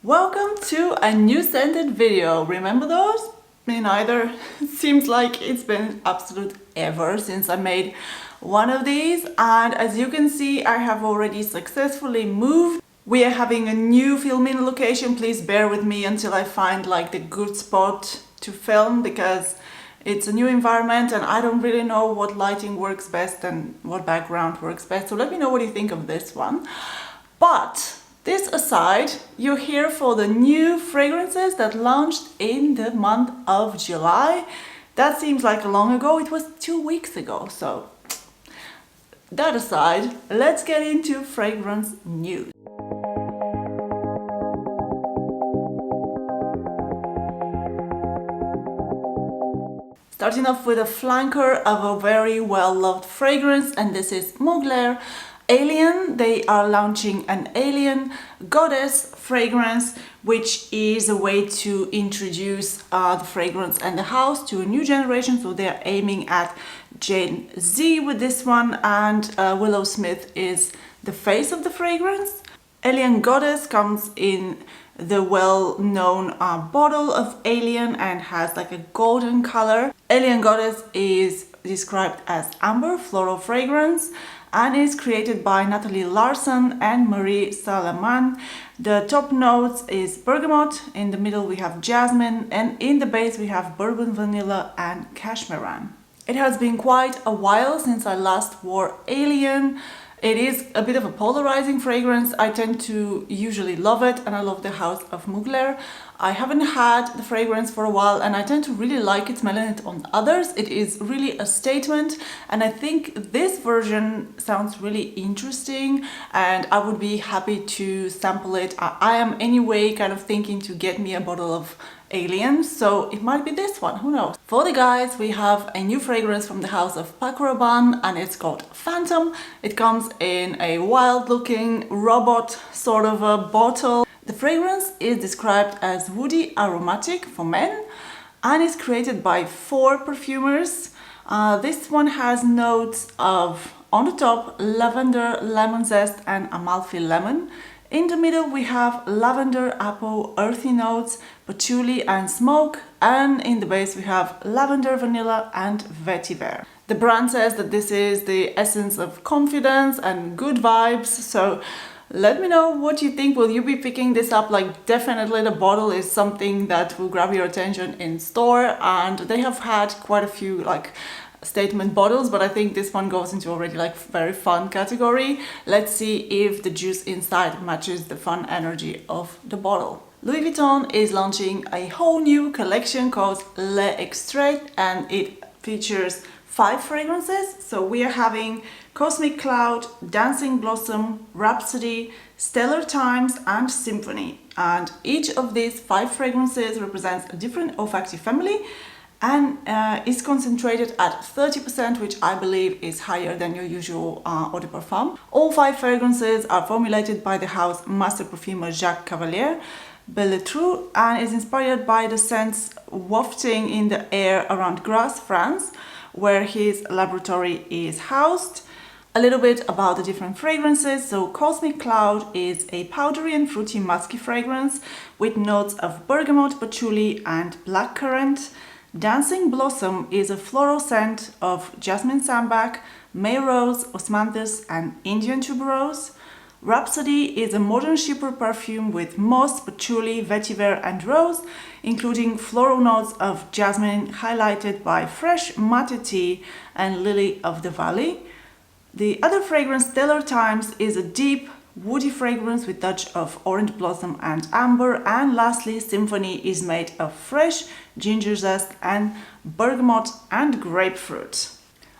Welcome to a new scented video. Remember those? Me neither. It seems like it's been absolute ever since I made one of these, and as you can see I have already successfully moved. We are having a new filming location. Please bear with me until I find like the good spot to film, because it's a new environment and I don't really know what lighting works best and what background works best. So let me know what you think of this one. But this aside, you're here for the new fragrances that launched in the month of July. That seems like a long ago. It was 2 weeks ago. So that aside, let's get into fragrance news. Starting off with a flanker of a very well-loved fragrance, and this is Mugler Alien. They are launching an Alien Goddess fragrance, which is a way to introduce the fragrance and the house to a new generation. So they're aiming at Gen Z with this one, and Willow Smith is the face of the fragrance. Alien Goddess comes in the well-known bottle of Alien and has like a golden color. Alien Goddess is described as amber floral fragrance and is created by Natalie Larson and Marie Salaman. The top notes is bergamot, in the middle we have jasmine, and in the base we have bourbon vanilla and cashmeran. It has been quite a while since I last wore Alien. It is a bit of a polarizing fragrance. I tend to usually love it, and I love the house of Mugler. I haven't had the fragrance for a while and I tend to really like it smelling it on others. It is really a statement, and I think this version sounds really interesting and I would be happy to sample it. I am anyway kind of thinking to get me a bottle of Alien, so it might be this one, who knows. For the guys, we have a new fragrance from the house of Paco Rabanne, and it's called Phantom. It comes in a wild looking robot sort of a bottle. The fragrance is described as woody aromatic for men and is created by 4 perfumers. This one has notes of, on the top, lavender, lemon zest and Amalfi lemon. In the middle we have lavender, apple, earthy notes, patchouli and smoke, and in the base we have lavender, vanilla and vetiver. The brand says that this is the essence of confidence and good vibes, so let me know what you think. Will you be picking this up? Like, definitely the bottle is something that will grab your attention in store, and they have had quite a few like statement bottles, but I think this one goes into already like very fun category. Let's see if the juice inside matches the fun energy of the bottle. Louis Vuitton is launching a whole new collection called Xtrade, and it features 5 fragrances. So we are having Cosmic Cloud, Dancing Blossom, Rhapsody, Stellar Times and Symphony, and each of these 5 fragrances represents a different olfactory family and is concentrated at 30%, which I believe is higher than your usual eau de parfum. All 5 fragrances are formulated by the house master perfumer Jacques Cavalier Belletru and is inspired by the scents wafting in the air around Grasse, France, where his laboratory is housed. A little bit about the different fragrances. So Cosmic Cloud is a powdery and fruity musky fragrance with notes of bergamot, patchouli and blackcurrant. Dancing Blossom is a floral scent of jasmine sambac, May rose, osmanthus and Indian tuberose. Rhapsody is a modern shipper perfume with moss, patchouli, vetiver and rose, including floral notes of jasmine highlighted by fresh mate tea and lily of the valley. The other fragrance, Stellar Times, is a deep woody fragrance with touch of orange blossom and amber, and lastly Symphony is made of fresh ginger zest and bergamot and grapefruit.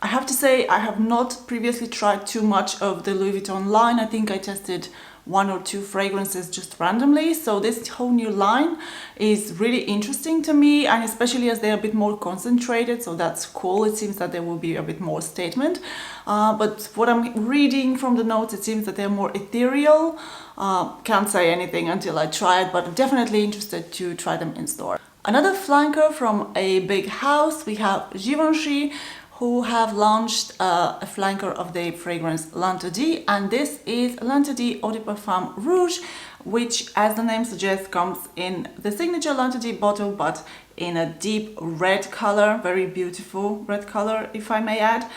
I have to say I have not previously tried too much of the Louis Vuitton line. I think I tested 1 or 2 fragrances just randomly, so this whole new line is really interesting to me, and especially as they're a bit more concentrated, so that's cool. It seems that there will be a bit more statement, but what I'm reading from the notes, it seems that they're more ethereal. Can't say anything until I try it, but I'm definitely interested to try them in store. Another flanker from a big house, we have Givenchy, who have launched a flanker of the fragrance L'Interdit, and this is L'Interdit Eau de Parfum Rouge, which, as the name suggests, comes in the signature L'Interdit bottle, but in a deep red color, very beautiful red color, if I may add.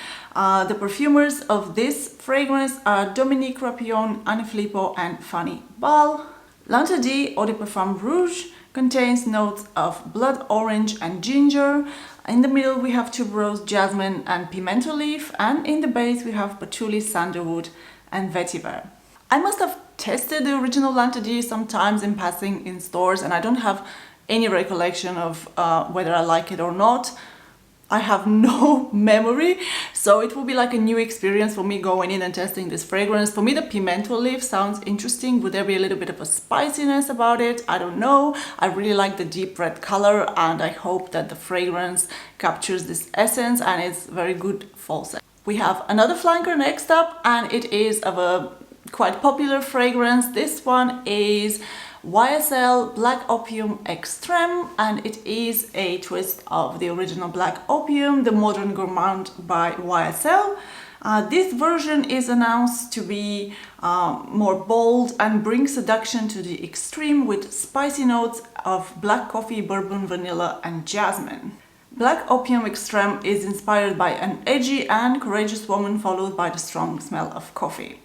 The perfumers of this fragrance are Dominique Rapillon, Anne Filippo, and Fanny Ball. L'Interdit Eau de Parfum Rouge contains notes of blood orange and ginger. In the middle we have tuberose, jasmine and pimento leaf, and in the base we have patchouli, sandalwood and vetiver. I must have tested the original L'Interdit sometimes in passing in stores, and I don't have any recollection of whether I like it or not. I have no memory, so it will be like a new experience for me going in and testing this fragrance. For me, the pimento leaf sounds interesting. Would there be a little bit of a spiciness about it? I don't know. I really like the deep red color, and I hope that the fragrance captures this essence and it's very good fall scent. We have another flanker next up, and it is of a quite popular fragrance. This one is YSL Black Opium Extreme, and it is a twist of the original Black Opium, the Modern Gourmand by YSL. This version is announced to be more bold and bring seduction to the extreme with spicy notes of black coffee, bourbon, vanilla and jasmine. Black Opium Extreme is inspired by an edgy and courageous woman, followed by the strong smell of coffee.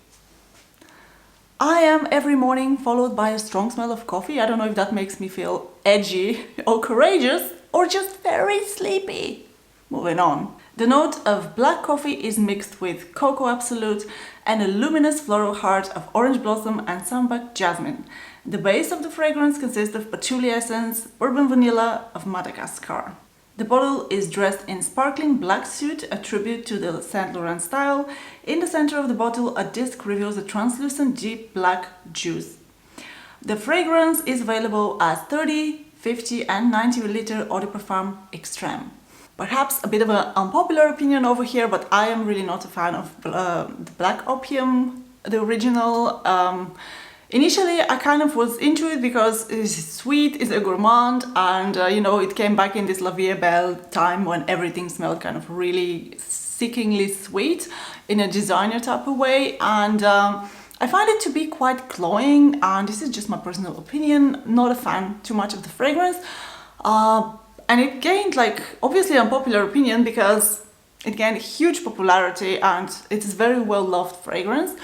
I am every morning followed by a strong smell of coffee. I don't know if that makes me feel edgy or courageous or just very sleepy. Moving on. The note of black coffee is mixed with cocoa absolute and a luminous floral heart of orange blossom and sambac jasmine. The base of the fragrance consists of patchouli essence, bourbon vanilla of Madagascar. The bottle is dressed in sparkling black suit, a tribute to the Saint Laurent style. In the center of the bottle, a disc reveals a translucent deep black juice. The fragrance is available as 30, 50 and 90 ml Eau de Parfum Extreme. Perhaps a bit of an unpopular opinion over here, but I am really not a fan of the Black Opium, the original. Initially, I kind of was into it because it's sweet, it's a gourmand, and you know, it came back in this La Vie est Belle time when everything smelled kind of really sickeningly sweet in a designer type of way, and I find it to be quite cloying, and this is just my personal opinion, not a fan too much of the fragrance. And it gained, like, obviously unpopular opinion because it gained huge popularity and it's a very well loved fragrance.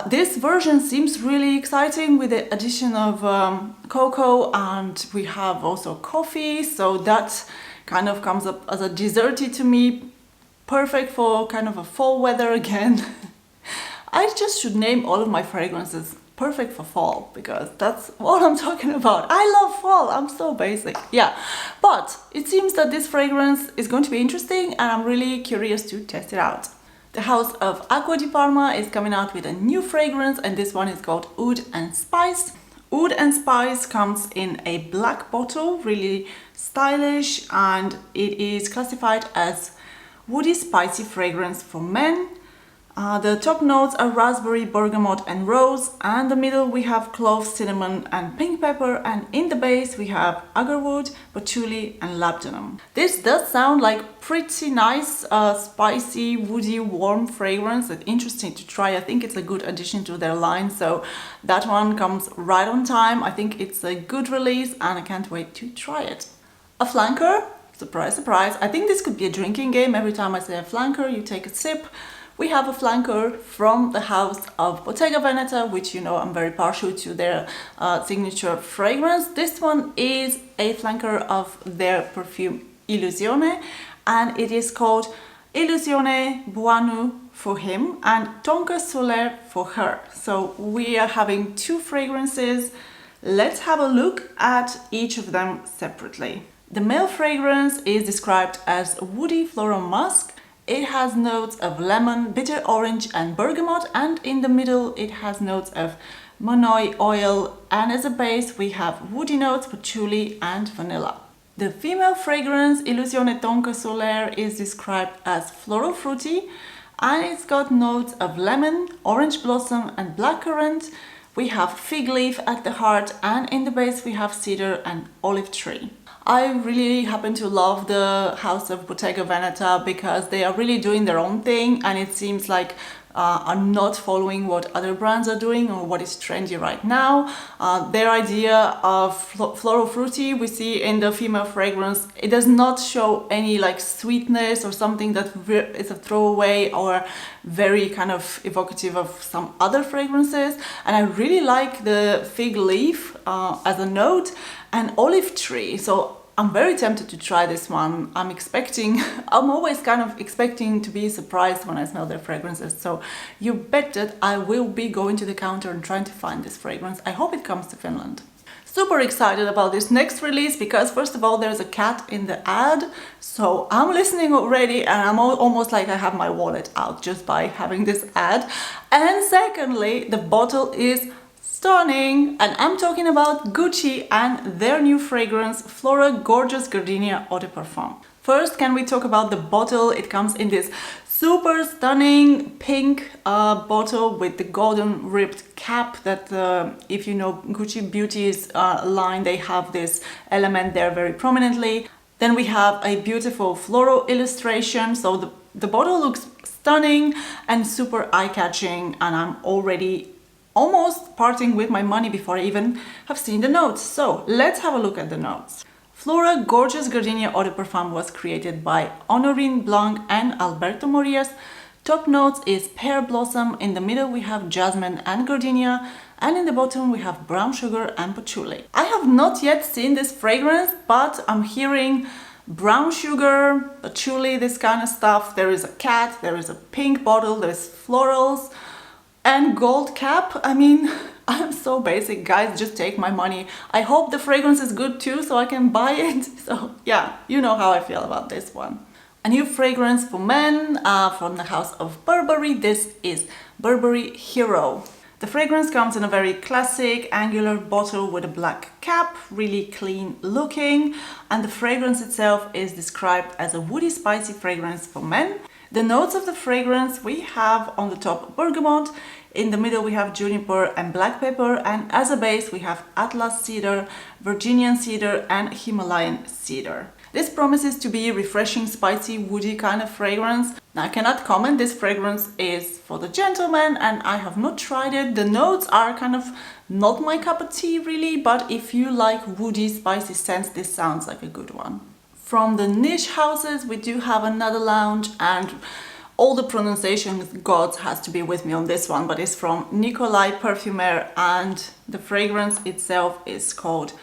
This version seems really exciting with the addition of cocoa, and we have also coffee, so that kind of comes up as a desserty to me. Perfect for kind of a fall weather again. I just should name all of my fragrances perfect for fall, because that's what I'm talking about. I love fall, I'm so basic. Yeah, but it seems that this fragrance is going to be interesting and I'm really curious to test it out. The house of Acqua di Parma is coming out with a new fragrance, and this one is called Oud and Spice. Oud and Spice comes in a black bottle, really stylish, and it is classified as woody spicy fragrance for men. The top notes are raspberry, bergamot and rose, and the middle we have clove, cinnamon and pink pepper, and in the base we have agarwood, patchouli and labdanum. This does sound like pretty nice, spicy, woody, warm fragrance and interesting to try. I think it's a good addition to their line, so that one comes right on time. I think it's a good release and I can't wait to try it. A flanker, surprise, surprise. I think this could be a drinking game. Every time I say a flanker, you take a sip. We have a flanker from the house of Bottega Veneta, which you know I'm very partial to their signature fragrance. This one is a flanker of their perfume Illusione, and it is called Illusione Buonu for him and Tonka Solaire for her. So we are having two fragrances. Let's have a look at each of them separately. The male fragrance is described as woody floral musk. It has notes of lemon, bitter orange and bergamot, and in the middle it has notes of monoi oil, and as a base we have woody notes, patchouli and vanilla. The female fragrance Illusione Tonka Solaire is described as floral fruity, and it's got notes of lemon, orange blossom and blackcurrant. We have fig leaf at the heart, and in the base we have cedar and olive tree. I really happen to love the house of Bottega Veneta because they are really doing their own thing, and it seems like are not following what other brands are doing or what is trendy right now. Their idea of floral fruity we see in the female fragrance, it does not show any like sweetness or something that is a throwaway or very kind of evocative of some other fragrances. And I really like the fig leaf as a note and olive tree. So I'm very tempted to try this one. I'm always kind of expecting to be surprised when I smell their fragrances. So you bet that I will be going to the counter and trying to find this fragrance. I hope it comes to Finland. Super excited about this next release because first of all, there's a cat in the ad. So I'm listening already and I'm almost like I have my wallet out just by having this ad. And secondly, the bottle is stunning, and I'm talking about Gucci and their new fragrance, Flora Gorgeous Gardenia Eau de Parfum. First, can we talk about the bottle? It comes in this super stunning pink bottle with the golden ribbed cap that if you know Gucci Beauty's line, they have this element there very prominently. Then we have a beautiful floral illustration, so the bottle looks stunning and super eye-catching, and I'm already almost parting with my money before I even have seen the notes. So let's have a look at the notes. Flora Gorgeous Gardenia Eau de Parfum was created by Honorine Blanc and Alberto Morias. Top notes is pear blossom, in the middle we have jasmine and gardenia, and in the bottom we have brown sugar and patchouli. I have not yet seen this fragrance, but I'm hearing brown sugar, patchouli, this kind of stuff. There is a cat, there is a pink bottle, there's florals, and gold cap. I mean, I'm so basic, guys, just take my money. I hope the fragrance is good too so I can buy it. So yeah, you know how I feel about this one. A new fragrance for men from the house of Burberry. This is Burberry Hero. The fragrance comes in a very classic angular bottle with a black cap, really clean looking, and the fragrance itself is described as a woody spicy fragrance for men. The notes of the fragrance we have on the top bergamot, in the middle we have juniper and black pepper, and as a base we have Atlas cedar, Virginian cedar and Himalayan cedar. This promises to be a refreshing, spicy, woody kind of fragrance. Now I cannot comment, this fragrance is for the gentleman and I have not tried it. The notes are kind of not my cup of tea really, but if you like woody, spicy scents, this sounds like a good one. From the niche houses, we do have another lounge, and all the pronunciation gods has to be with me on this one, but it's from Nicolai Parfumer, and the fragrance itself is called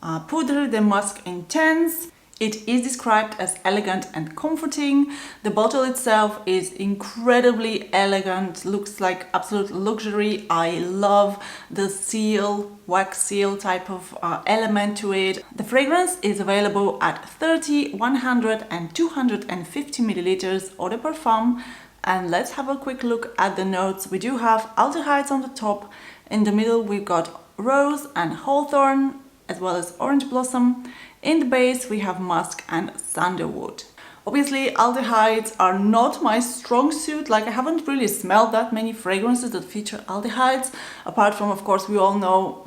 Poodle de Musc Intense. It is described as elegant and comforting. The bottle itself is incredibly elegant, looks like absolute luxury. I love the seal, wax seal type of element to it. The fragrance is available at 30, 100 and 250 milliliters eau de parfum. And let's have a quick look at the notes. We do have aldehydes on the top. In the middle we've got rose and hawthorn, as well as orange blossom. In the base we have musk and sandalwood. Obviously aldehydes are not my strong suit, like I haven't really smelled that many fragrances that feature aldehydes, apart from, of course, we all know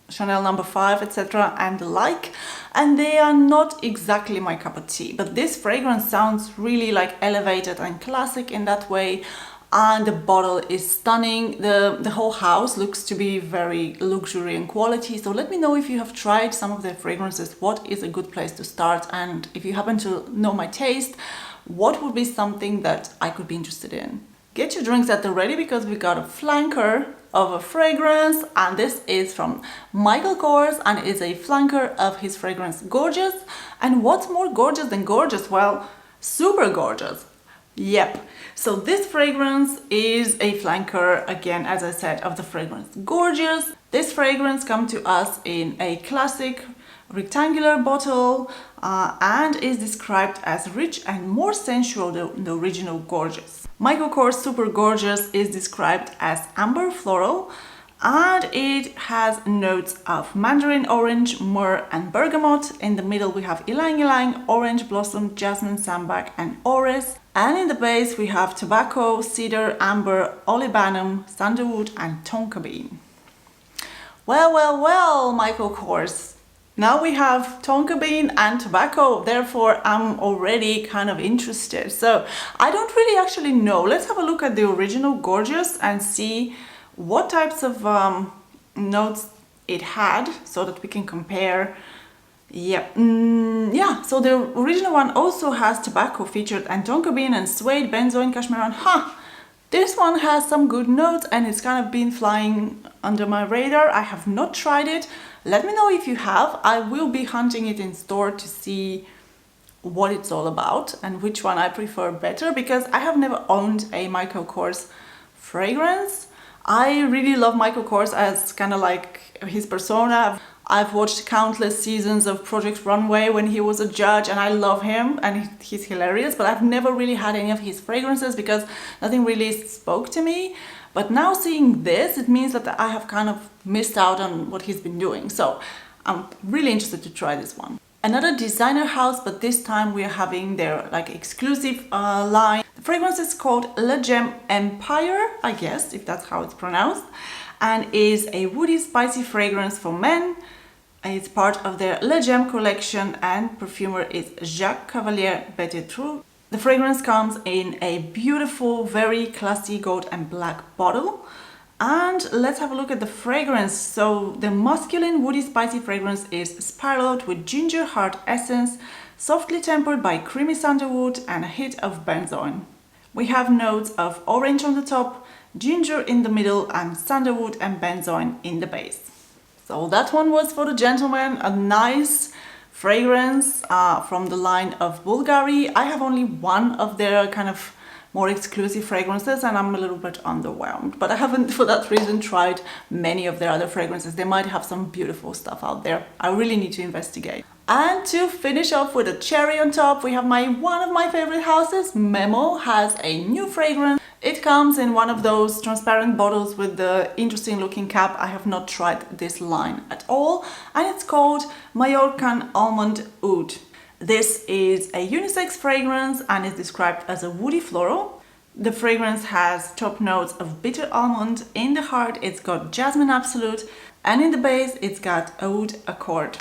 Chanel No. 5, etc. and the like, and they are not exactly my cup of tea. But this fragrance sounds really like elevated and classic in that way. And the bottle is stunning. The whole house looks to be very luxury and quality. So let me know if you have tried some of their fragrances, what is a good place to start, and if you happen to know my taste, what would be something that I could be interested in. Get your drinks at the ready because we got a flanker of a fragrance, and this is from Michael Kors and is a flanker of his fragrance Gorgeous. And what's more gorgeous than gorgeous? Well, super gorgeous. Yep. So this fragrance is a flanker, again, as I said, of the fragrance Gorgeous. This fragrance comes to us in a classic rectangular bottle and is described as rich and more sensual than the original Gorgeous. Michael Kors Super Gorgeous is described as amber floral, and it has notes of mandarin orange, myrrh and bergamot. In the middle we have ylang ylang, orange blossom, jasmine sambac and orris. And in the base we have tobacco, cedar, amber, olibanum, sandalwood and tonka bean. Well, Michael Kors, Now we have tonka bean and tobacco, therefore I'm already kind of interested. So I don't really actually know. Let's have a look at the original Gorgeous and see what types of notes it had so that we can compare. Yeah, yeah, so the original one also has tobacco featured and tonka bean and suede, benzoin, cashmere. This one has some good notes and it's kind of been flying under my radar. I have not tried it. Let me know if you have. I will be hunting it in store to see what it's all about and which one I prefer better, because I have never owned a Michael Kors fragrance. I really love Michael Kors as kind of like his persona. I've watched countless seasons of Project Runway when he was a judge, and I love him and he's hilarious, but I've never really had any of his fragrances because nothing really spoke to me. But now seeing this, it means that I have kind of missed out on what he's been doing. So I'm really interested to try this one. Another designer house, but this time we're having their like exclusive line. The fragrance is called Le Gem Empire, I guess, if that's how it's pronounced, and is a woody spicy fragrance for men. It's part of their Le Gem collection and perfumer is Jacques Cavalier Betetrou. The fragrance comes in a beautiful, very classy gold and black bottle. And let's have a look at the fragrance. So the masculine woody spicy fragrance is spiraled with ginger heart essence, softly tempered by creamy sandalwood and a hit of benzoin. We have notes of orange on the top, ginger in the middle, and sandalwood and benzoin in the base. So that one was for the gentleman, a nice fragrance from the line of Bulgari. I have only one of their kind of more exclusive fragrances and I'm a little bit underwhelmed, but I haven't for that reason tried many of their other fragrances. They might have some beautiful stuff out there. I really need to investigate. And to finish off with a cherry on top, we have one of my favorite houses. Memo has a new fragrance. It comes in one of those transparent bottles with the interesting looking cap. I have not tried this line at all, and it's called Mallorcan Almond Oud. This is a unisex fragrance and is described as a woody floral. The fragrance has top notes of bitter almond. In the heart it's got jasmine absolute, and in the base it's got oud accord.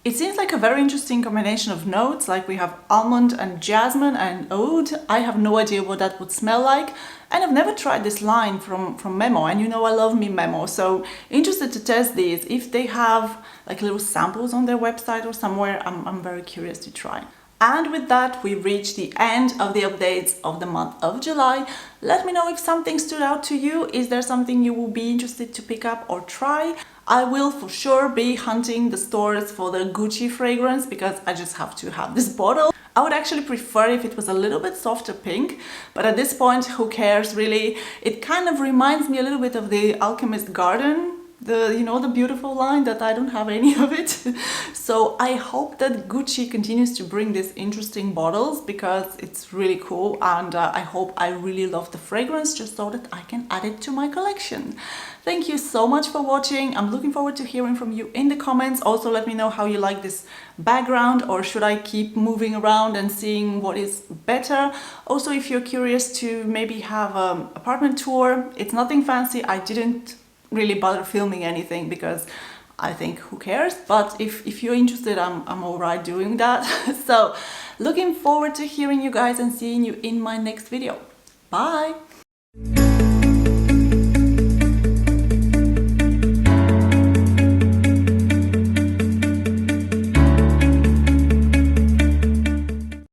It seems like a very interesting combination of notes, like we have almond and jasmine and oud. I have no idea what that would smell like, and I've never tried this line from Memo, and you know I love me Memo, so interested to test these. If they have like little samples on their website or somewhere, I'm very curious to try. And with that, we reach the end of the updates of the month of July. Let me know if something stood out to you. Is there something you will be interested to pick up or try? I will for sure be hunting the stores for the Gucci fragrance because I just have to have this bottle. I would actually prefer if it was a little bit softer pink, but at this point, who cares really? It kind of reminds me a little bit of the Alchemist Garden, the beautiful line that I don't have any of it. So I hope that Gucci continues to bring these interesting bottles because it's really cool, and I hope I really love the fragrance just so that I can add it to my collection. Thank you so much for watching. I'm looking forward to hearing from you in the comments. Also let me know how you like this background, or should I keep moving around and seeing what is better. Also, if you're curious to maybe have an apartment tour, it's nothing fancy. I didn't really bother filming anything because I think who cares, but if you're interested, I'm alright doing that. So looking forward to hearing you guys and seeing you in my next video. Bye.